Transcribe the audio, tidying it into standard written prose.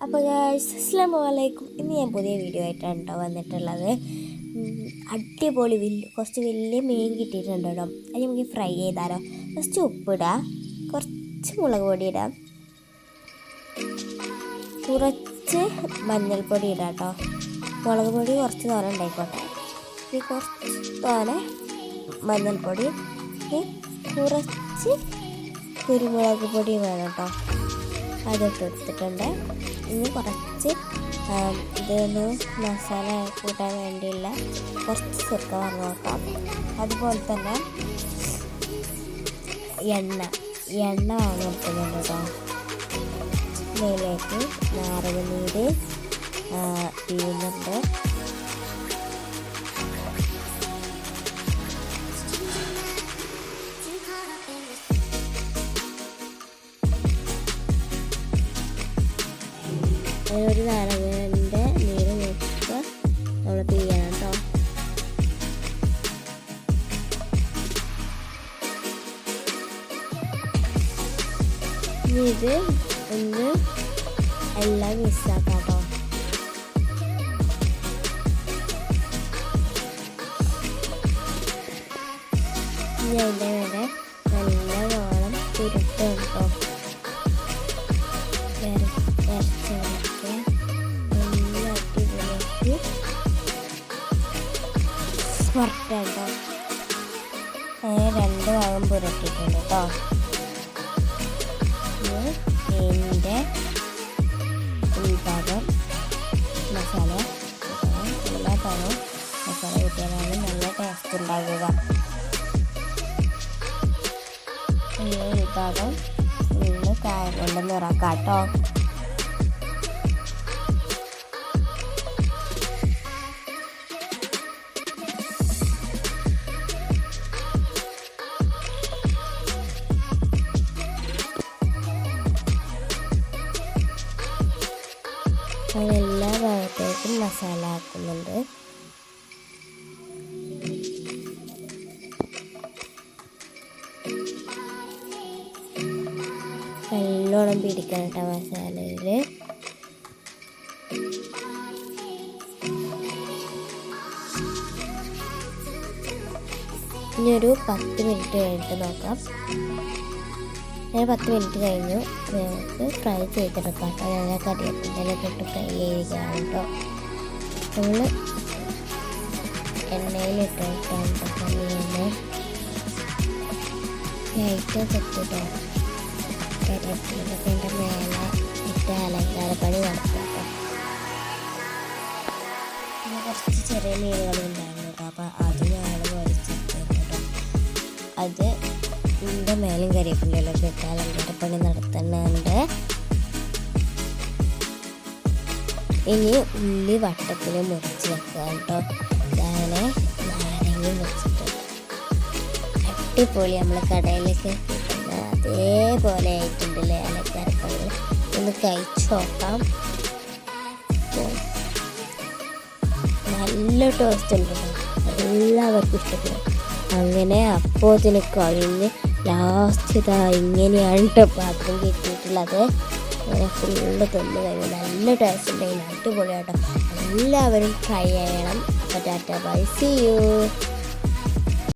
അപ്പോൾ ഗൈസ് അസ്സലാമു അലൈക്കും. ഇന്ന് ഞാൻ പുതിയ വീഡിയോ ആയിട്ടാണ് കേട്ടോ വന്നിട്ടുള്ളത്. അടിപൊളി കുറച്ച് വലിയ മീൻ കിട്ടിയിട്ടുണ്ട് കേട്ടോ. അത് നമുക്ക് ഫ്രൈ ചെയ്താലോ. ഫസ്റ്റ് ഉപ്പിടാം, കുറച്ച് മുളക് പൊടി ഇടാം, കുറച്ച് മഞ്ഞൾപ്പൊടി ഇടാം കേട്ടോ. മുളക് പൊടി കുറച്ച് തോനെ ഉണ്ടായിക്കോട്ടെ. ഇനി കുറച്ച് തോനെ മഞ്ഞൾപ്പൊടി, കുറച്ച് കുരുമുളക് പൊടി വേണം കേട്ടോ. അതിട്ട് എടുത്തിട്ടുണ്ട്. ഇനി കുറച്ച് ഇതൊന്ന് മസാല കൂട്ടാൻ വേണ്ടിയുള്ള കുറച്ച് ചെറുക്ക വാങ്ങി നോക്കാം. അതുപോലെ തന്നെ എണ്ണ വാങ്ങി എടുക്കുന്നുണ്ട് കേട്ടോ. ഇതിലേക്ക് നാരങ്ങനീര് പിഴിയുന്നുണ്ട്. ഒരു നാരങ്ങൻ്റെ നീര് നോക്കുക നമ്മൾ പിഴിയണം കേട്ടോ. ഇനി ഇത് ഒന്ന് എല്ലാം മിക്സാക്കാം കേട്ടോ. ഇനി അതിൻ്റെ മേലെ നല്ലവണ്ണം പുരട്ടും കേട്ടോ. വറുട്ടോ. അങ്ങനെ 2 ഭാഗം പുരട്ടിയിട്ടുണ്ട് കേട്ടോ. ഇതിൻ്റെ ഉൾഭാഗം മസാല എല്ലാ ഭാഗവും മസാല കൂട്ടിയാലാണ് നല്ല ടേസ്റ്റ് ഉണ്ടാകുക. ഈ ഉൾഭാഗം ഫുള്ള് കായം കൊണ്ട് നിറക്കാം കേട്ടോ. എല്ലാ ഭാഗത്തേക്കും മസാല ആക്കുന്നുണ്ട്. നല്ലോണം പിടിക്കണം കേട്ടോ മസാലയിൽ. ഇനിയൊരു 10 മിനിറ്റ് കഴിഞ്ഞിട്ട് നോക്കാം. ഞാൻ 10 മിനിറ്റ് കഴിഞ്ഞു. നമുക്ക് ഫ്രൈ ചെയ്തെടുക്കാം കേട്ടോ. ഞാൻ കറിവേപ്പിലൊക്കെ ഇട്ട് ഫ്രൈ ചെയ്യുകയാണ് കേട്ടോ. നമ്മൾ എണ്ണയിലിട്ട് ഫ്രൈ ചെയ്യുന്നത് ലൈറ്റൊക്കെ ഇട്ടിട്ടോ. കറിവേപ്പിലൊക്കെ എൻ്റെ മേലെ ഇട്ട് അലങ്കാരപ്പണി നടത്താം കേട്ടോ. പിന്നെ കുറച്ച് ചെറിയ മീനുകളുണ്ടായിരുന്നു കേട്ടോ. അപ്പോൾ അത് ഞങ്ങൾ പൊരിച്ചെടുത്തു കേട്ടോ. അത് ഇതിൻ്റെ മേലും കരിവേപ്പിലൊക്കെ ഇട്ട് അലങ്കാരപ്പണി നടത്തുന്നുണ്ട്. ഇനി ഉള്ളി വട്ടത്തിൽ മുറിച്ച് വെക്കുക കേട്ടോ. അങ്ങനെ നാരങ്ങയും വെച്ചിട്ട് അടിപൊളി നമ്മൾ കടയിലേക്ക് കിട്ടുന്ന അതേപോലെ ആയിട്ടുണ്ടല്ലേ അലങ്കാരപ്പണികൾ. ഒന്ന് കഴിച്ച് നോക്കാം. നല്ല ടേസ്റ്റ് ഉണ്ട് കേട്ടോ. എല്ലാവർക്കും ഇഷ്ടപ്പെടും. അങ്ങനെ അപ്പോത്തിന് കഴിഞ്ഞ് ലാസ്റ്റ് ഇതാ ഇങ്ങനെയാണ് കേട്ടോ പാത്രം കിട്ടിയിട്ടുള്ളത്. അങ്ങനെ ഫുള്ള് തിന്ന് കഴിഞ്ഞു. നല്ല ടേസ്റ്റ് ഉണ്ടെങ്കിൽ അടിപൊളിയാട്ടോ. എല്ലാവരും ട്രൈ ചെയ്യണം. അപ്പോൾ ടാറ്റ ബൈ, സീ യു.